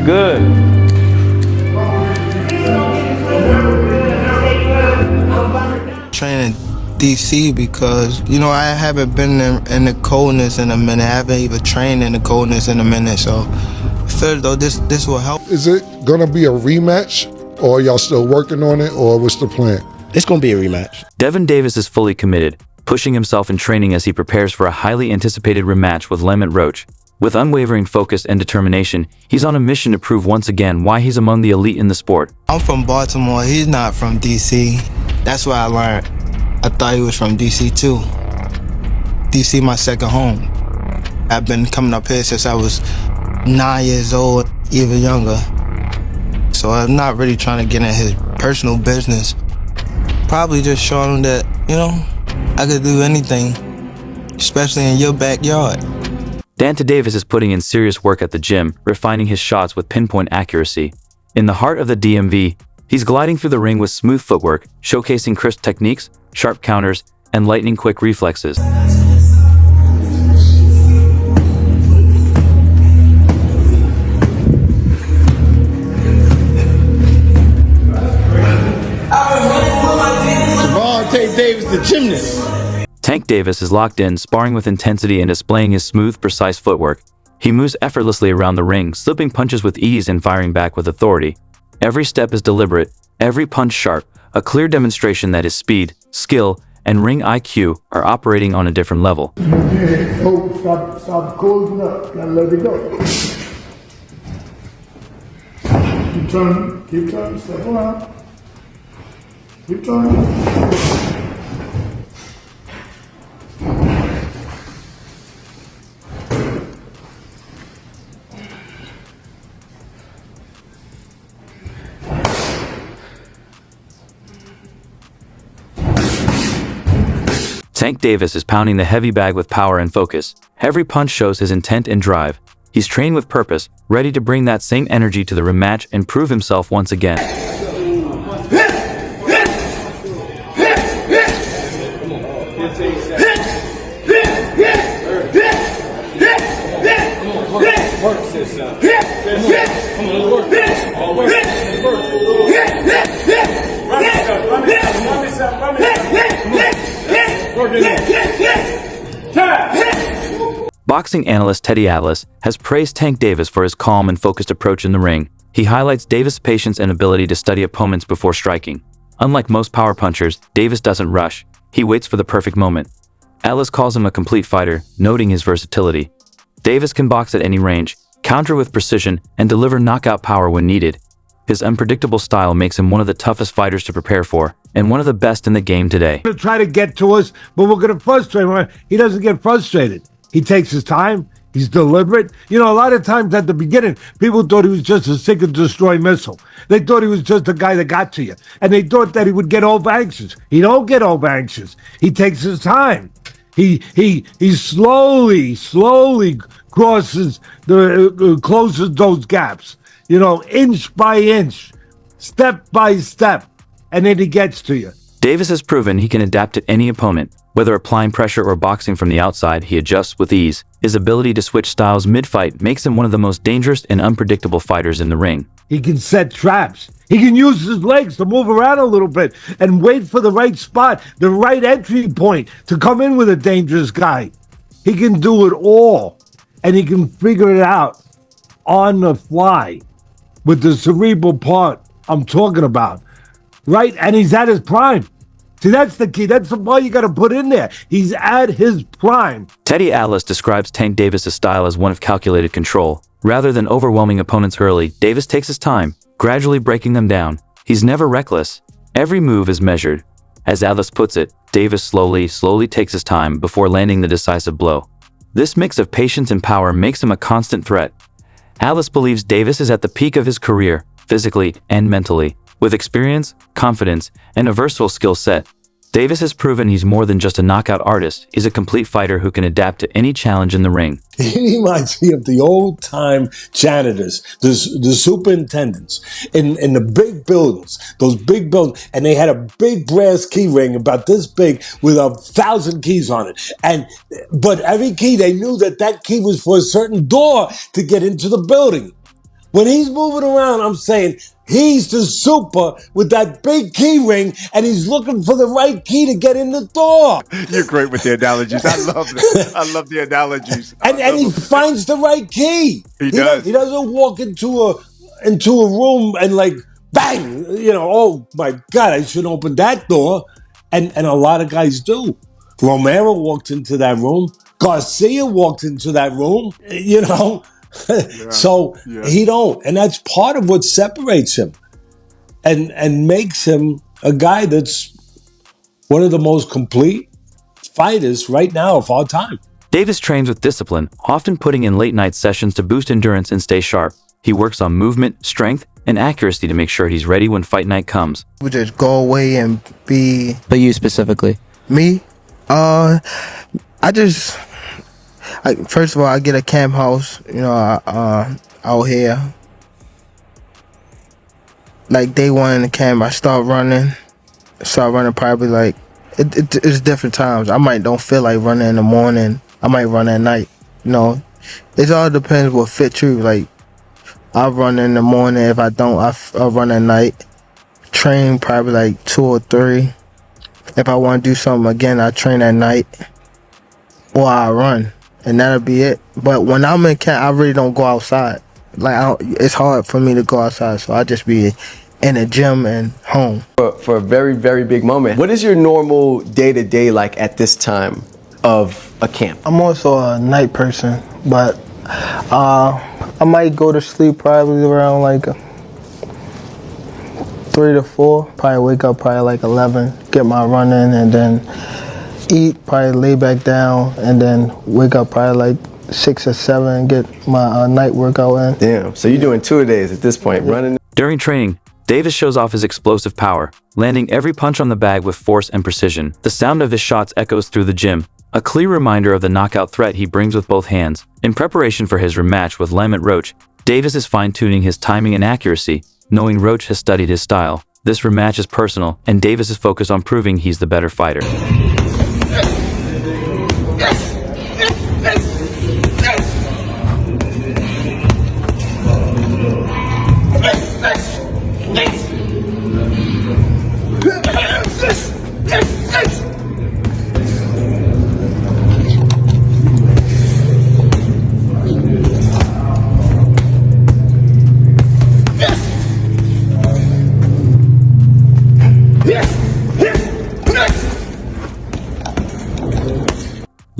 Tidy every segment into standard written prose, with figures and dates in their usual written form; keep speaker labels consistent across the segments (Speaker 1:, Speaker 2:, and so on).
Speaker 1: good.
Speaker 2: Training DC because, you know, I haven't been in the coldness in a minute. I haven't even trained in the coldness in a minute, so I feel though this will help.
Speaker 3: Is it gonna be a rematch, or y'all still working on it, or what's the plan?
Speaker 4: It's gonna be a rematch.
Speaker 5: Devin Davis is fully committed, pushing himself in training as he prepares for a highly anticipated rematch with Lamont Roach. With unwavering focus and determination, he's on a mission to prove once again why he's among the elite in the sport.
Speaker 2: I'm from Baltimore. He's not from DC. That's what I learned. I thought he was from DC too. DC my second home. I've been coming up here since I was 9 years old, even younger. So I'm not really trying to get in his personal business. Probably just showing him that, you know, I could do anything, especially in your backyard.
Speaker 5: Gervonta Davis is putting in serious work at the gym, refining his shots with pinpoint accuracy. In the heart of the DMV, he's gliding through the ring with smooth footwork, showcasing crisp techniques, sharp counters, and lightning-quick reflexes.
Speaker 4: Gervonta Davis, the gymnast.
Speaker 5: Tank Davis is locked in, sparring with intensity and displaying his smooth, precise footwork. He moves effortlessly around the ring, slipping punches with ease and firing back with authority. Every step is deliberate, every punch sharp, a clear demonstration that his speed, skill, and ring IQ are operating on a different level.
Speaker 6: Stop closing up. Gotta let it go. Keep turning, step around. Keep turning.
Speaker 5: Tank Davis is pounding the heavy bag with power and focus. Every punch shows his intent and drive. He's trained with purpose, ready to bring that same energy to the rematch and prove himself once again. Boxing analyst Teddy Atlas has praised Tank Davis for his calm and focused approach in the ring. He highlights Davis' patience and ability to study opponents before striking. Unlike most power punchers, Davis doesn't rush. He waits for the perfect moment. Atlas calls him a complete fighter, noting his versatility. Davis can box at any range, counter with precision, and deliver knockout power when needed. His unpredictable style makes him one of the toughest fighters to prepare for, and one of the best in the game today.
Speaker 6: He'll try to get to us, but we're going to frustrate him. He doesn't get frustrated. He takes his time. He's deliberate. You know, a lot of times at the beginning, people thought he was just a seek and destroy missile. They thought he was just a guy that got to you. And they thought that he would get over anxious. He don't get over anxious. He takes his time. He slowly crosses closes those gaps. You know, inch by inch, step by step, and then he gets to you.
Speaker 5: Davis has proven he can adapt to any opponent. Whether applying pressure or boxing from the outside, he adjusts with ease. His ability to switch styles mid-fight makes him one of the most dangerous and unpredictable fighters in the ring.
Speaker 6: He can set traps. He can use his legs to move around a little bit and wait for the right spot, the right entry point to come in with a dangerous guy. He can do it all, and he can figure it out on the fly with the cerebral part I'm talking about, right? And he's at his prime. See, that's the key. That's the part you got to put in there. He's at his prime.
Speaker 5: Teddy Atlas describes Tank Davis' style as one of calculated control. Rather than overwhelming opponents early, Davis takes his time, gradually breaking them down. He's never reckless. Every move is measured. As Atlas puts it, Davis slowly takes his time before landing the decisive blow. This mix of patience and power makes him a constant threat. Atlas believes Davis is at the peak of his career, physically and mentally. With experience, confidence, and a versatile skill set, Davis has proven he's more than just a knockout artist. He's a complete fighter who can adapt to any challenge in the ring.
Speaker 4: He reminds me of the old-time janitors, the superintendents in the big buildings, those big buildings, and they had a big brass key ring about this big with 1,000 keys on it. But every key, they knew that key was for a certain door to get into the building. When he's moving around, I'm saying he's the super with that big key ring, and he's looking for the right key to get in the door.
Speaker 1: You're great with the analogies. I love the analogies. I
Speaker 4: And
Speaker 1: love
Speaker 4: he
Speaker 1: them.
Speaker 4: finds the right key.
Speaker 1: He does.
Speaker 4: He doesn't walk into a room and like bang, oh my God, I should open that door. And a lot of guys do. Romero walked into that room. Garcia walked into that room, So
Speaker 1: Yeah.
Speaker 4: he don't. And that's part of what separates him and makes him a guy that's one of the most complete fighters right now of all time.
Speaker 5: Davis trains with discipline, often putting in late-night sessions to boost endurance and stay sharp. He works on movement, strength, and accuracy to make sure he's ready when fight night comes.
Speaker 2: We just go away and be
Speaker 7: But you specifically.
Speaker 2: me. First of all, I get a camp house, out here. Like day one in the camp, I start running probably like, it's different times. I might don't feel like running in the morning. I might run at night. It all depends what fits you. Like, I run in the morning. If I don't, I'll run at night. Train probably like 2 or 3. If I want to do something again, I train at night. Or I run. And that'll be it. But when I'm in camp, I really don't go outside. Like, it's hard for me to go outside. So I just be in the gym and home.
Speaker 8: For a very, very big moment, what is your normal day-to-day like at this time of a camp?
Speaker 2: I'm also a night person, but I might go to sleep probably around like 3 to 4. Probably wake up probably like 11, get my run in, and then eat, probably lay back down, and then wake up probably like 6 or 7, get my night workout in.
Speaker 8: Damn, so you're doing 2-a-days at this point, running?
Speaker 5: During training, Davis shows off his explosive power, landing every punch on the bag with force and precision. The sound of his shots echoes through the gym, a clear reminder of the knockout threat he brings with both hands. In preparation for his rematch with Lamont Roach, Davis is fine-tuning his timing and accuracy, knowing Roach has studied his style. This rematch is personal, and Davis is focused on proving he's the better fighter.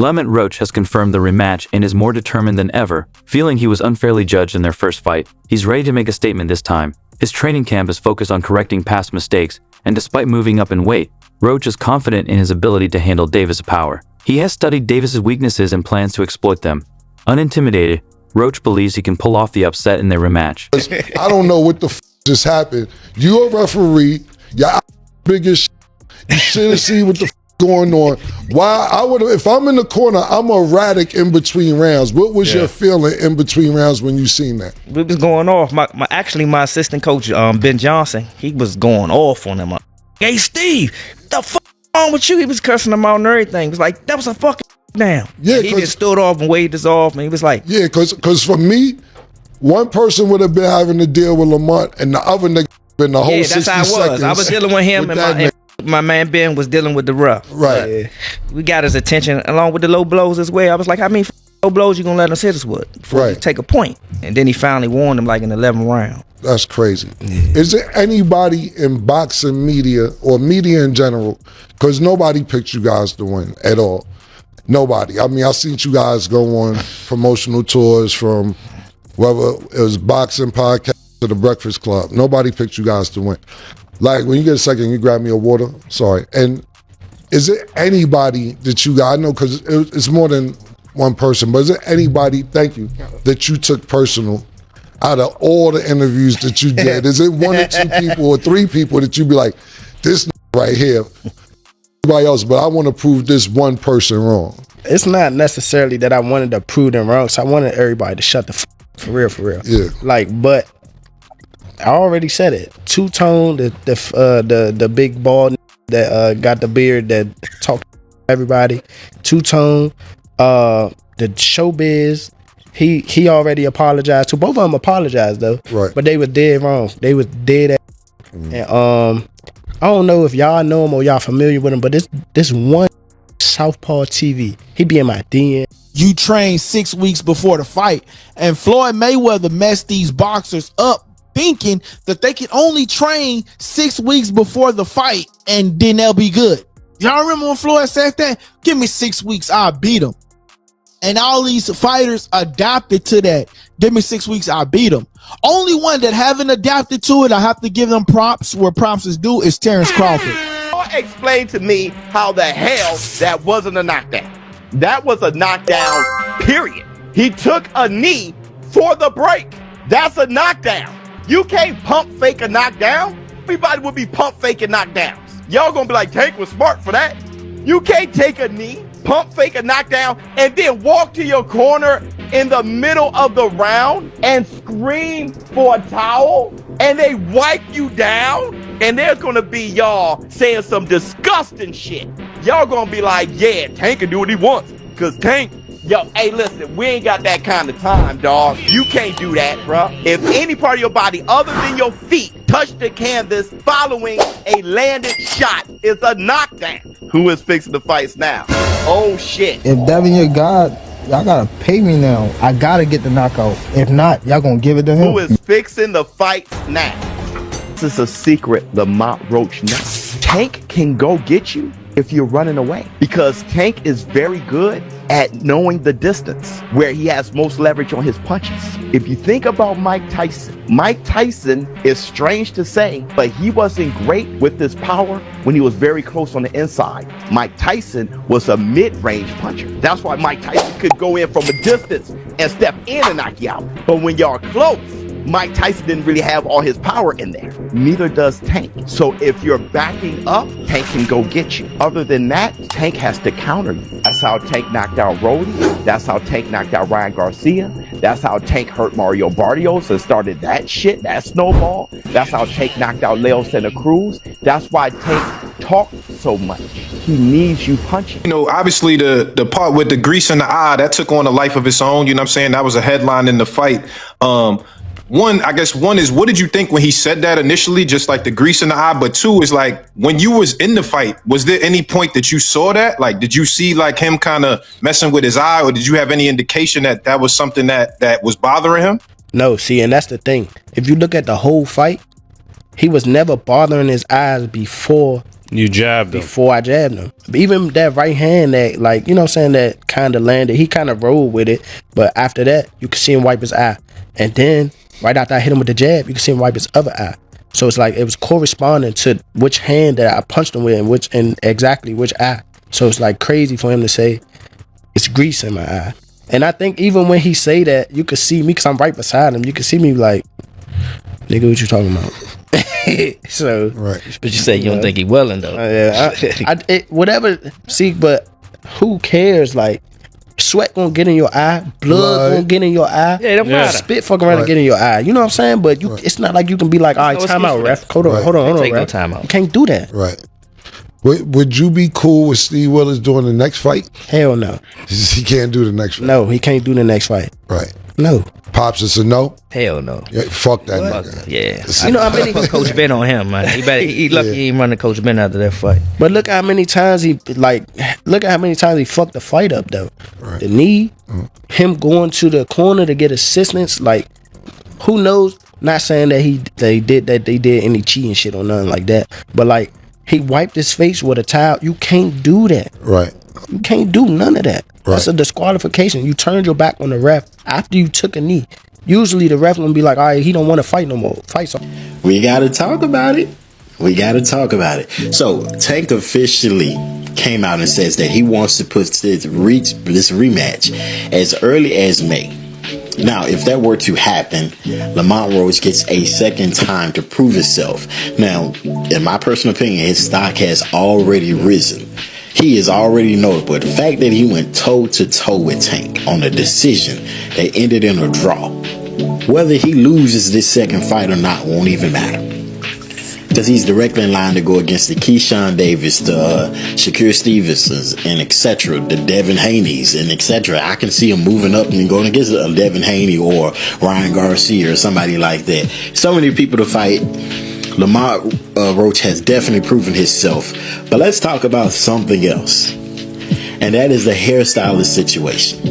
Speaker 5: Lamont Roach has confirmed the rematch and is more determined than ever, feeling he was unfairly judged in their first fight. He's ready to make a statement this time. His training camp is focused on correcting past mistakes, and despite moving up in weight, Roach is confident in his ability to handle Davis' power. He has studied Davis' weaknesses and plans to exploit them. Unintimidated, Roach believes he can pull off the upset in their rematch.
Speaker 3: I don't know what the just happened. You're a referee. You're biggest. You should have seen what the going on. Why I would have, if I'm in the corner, I'm erratic in between rounds. What was your feeling in between rounds when you seen that?
Speaker 9: We was going off. My assistant coach, Ben Johnson, he was going off on him. Hey Steve, the fuck wrong with you? He was cursing him out and everything. He was like, that was a fucking down.
Speaker 3: Yeah,
Speaker 9: he just stood off and waved us off, and he was like,
Speaker 3: yeah, because for me, one person would have been having to deal with Lamont, and the other nigga been the whole
Speaker 9: yeah,
Speaker 3: 60
Speaker 9: that's how it was.
Speaker 3: seconds.
Speaker 9: I was dealing with him, and my man Ben was dealing with the rough.
Speaker 3: Right.
Speaker 9: We got his attention along with the low blows as well. I was like, how many low blows you gonna let us hit us with before you take a point? And then he finally warned him like in the 11th round.
Speaker 3: That's crazy. Is there anybody in boxing media or media in general, because nobody picked you guys to win at all? Nobody. I mean, I seen you guys go on promotional tours from whether it was boxing podcast to the Breakfast Club. Nobody picked you guys to win. Like, when you get a second, you grab me a water. Sorry. And is there anybody that you got, I know because it's more than one person, but is there anybody, thank you, that you took personal out of all the interviews that you did? Is it 1 or 2 people or 3 people that you be like, this right here, everybody else, but I want to prove this one person wrong?
Speaker 10: It's not necessarily that I wanted to prove them wrong, so I wanted everybody to shut the for real.
Speaker 3: Yeah.
Speaker 10: Like, but I already said it. Two-Tone, the big bald that got the beard that talked to everybody. Two-Tone, the showbiz, he already apologized to both of them. Apologized though,
Speaker 3: Right.
Speaker 10: but they were dead wrong. They was dead at, and I don't know if y'all know him or y'all familiar with him, but this one Southpaw TV, he be in my DM.
Speaker 7: You train 6 weeks before the fight, and Floyd Mayweather messed these boxers up thinking that they can only train 6 weeks before the fight and then they'll be good. Y'all remember when Floyd said that? Give me 6 weeks, I'll beat him. And all these fighters adapted to that. Give me 6 weeks, I'll beat him. Only one that haven't adapted to it, I have to give them props where props is due, is Terrence Crawford.
Speaker 1: Explain to me how the hell that wasn't a knockdown. That was a knockdown, period. He took a knee for the break. That's a knockdown. You can't pump fake a knockdown. Everybody would be pump faking knockdowns. Y'all gonna be like, Tank was smart for that. You can't take a knee, pump fake a knockdown, and then walk to your corner in the middle of the round and scream for a towel, and they wipe you down, and there's gonna be y'all saying some disgusting shit. Y'all gonna be like, yeah, Tank can do what he wants, cause Tank, yo, hey, listen, we ain't got that kind of time, dog. You can't do that, bro. If any part of your body other than your feet touch the canvas following a landed shot, is a knockdown. Who is fixing the fights now? Oh shit.
Speaker 2: If Devin your God, y'all gotta pay me now. I gotta get the knockout. If not, y'all gonna give it to him.
Speaker 1: Who is fixing the fights now? This is a secret Lamont Roach knows. Tank can go get you if you're running away, because Tank is very good at knowing the distance where he has most leverage on his punches. If you think about Mike Tyson is strange to say, but he wasn't great with his power when he was very close on the inside. Mike Tyson was a mid-range puncher. That's why Mike Tyson could go in from a distance and step in and knock you out. But when y'all close, Mike Tyson didn't really have all his power in there. Neither does Tank. So if you're backing up, Tank can go get you. Other than that, Tank has to counter you. That's how Tank knocked out Rody. That's how Tank knocked out Ryan Garcia. That's how Tank hurt Mario Barrios and started that shit, that snowball. That's how Tank knocked out Leo Santa Cruz. That's why Tank talks so much. He needs you punching.
Speaker 11: You know, obviously the part with the grease in the eye, that took on a life of its own. You know what I'm saying? That was a headline in the fight. One is, what did you think when he said that initially, just like the grease in the eye? But two is like, when you was in the fight, was there any point that you saw that? Like, did you see like him kind of messing with his eye, or did you have any indication that that was something that was bothering him?
Speaker 10: No, see, and that's the thing. If you look at the whole fight, he was never bothering his eyes before
Speaker 12: you jabbed him.
Speaker 10: Before I jabbed him. Even that right hand that, like, you know what I'm saying, that kind of landed, he kind of rolled with it. But after that, you could see him wipe his eye. And then right after I hit him with the jab, you can see him wipe his other eye. So it's like it was corresponding to which hand that I punched him with and exactly which eye. So it's like crazy for him to say it's grease in my eye. And I think even when he say that, you could see me, because I'm right beside him, you could see me like, nigga, what you talking about? So,
Speaker 3: right.
Speaker 9: But you say you don't think he willing though.
Speaker 10: Whatever. See, but who cares? Like, sweat gonna get in your eye, blood gonna get in your eye.
Speaker 9: Yeah, it don't matter.
Speaker 10: Spit fucking around and get in your eye. You know what I'm saying? But you, it's not like you can be like, all right, time out, ref. Hold on,
Speaker 9: Take no
Speaker 10: ref.
Speaker 9: time out.
Speaker 10: You can't do that.
Speaker 3: Right. Would you be cool with Steve Willis doing the next fight?
Speaker 10: Hell no.
Speaker 3: He can't do the next fight.
Speaker 10: No, he can't do the next fight.
Speaker 3: Right.
Speaker 10: No.
Speaker 3: Pops, it's a no?
Speaker 9: Hell no.
Speaker 3: Yeah, fuck that nigga.
Speaker 9: Yeah.
Speaker 10: You know how many
Speaker 9: Coach Ben on him, man. He lucky he ain't running Coach Ben after that fight.
Speaker 10: But look how many times he fucked the fight up though.
Speaker 3: Right.
Speaker 10: The knee, him going to the corner to get assistance, like who knows? Not saying that they did any cheating shit or nothing like that. But like he wiped his face with a towel. You can't do that.
Speaker 3: Right.
Speaker 10: You can't do none of that.
Speaker 3: Right.
Speaker 10: That's a disqualification. You turned your back on the ref after you took a knee. Usually the ref will be like, all right, he don't want to fight no more. Fight some.
Speaker 13: We got to talk about it. So Tank officially came out and says that he wants to put this rematch as early as May. Now, if that were to happen, Lamont Roach gets a second time to prove himself. Now, in my personal opinion, his stock has already risen. He is already notable. The fact that he went toe-to-toe with Tank on a decision that ended in a draw, whether he loses this second fight or not won't even matter. because he's directly in line to go against the Keyshawn Davis, the Shakur Stevensons, and etc., the Devin Haneys, and etc. I can see him moving up and going against Devin Haney or Ryan Garcia or somebody like that. So many people to fight. Lamont Roach has definitely proven himself. But let's talk about something else, and that is the hairstylist situation.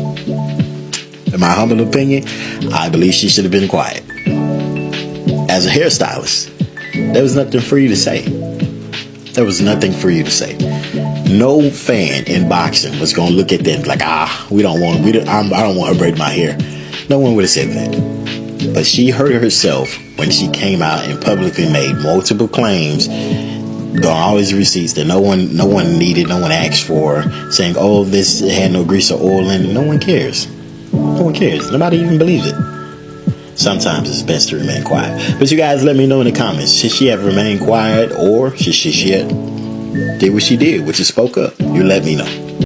Speaker 13: In my humble opinion, I believe she should have been quiet. As a hairstylist, there was nothing for you to say. There was nothing for you to say. No fan in boxing was going to look at them like, I don't want her to braid my hair. No one would have said that. But she hurt herself when she came out and publicly made multiple claims, got all his receipts that no one needed, no one asked for, saying, oh, this had no grease or oil in it. No one cares. No one cares. Nobody even believes it. Sometimes it's best to remain quiet. But you guys let me know in the comments. Should she have remained quiet, or should she have did what she did, which is spoke up? You let me know.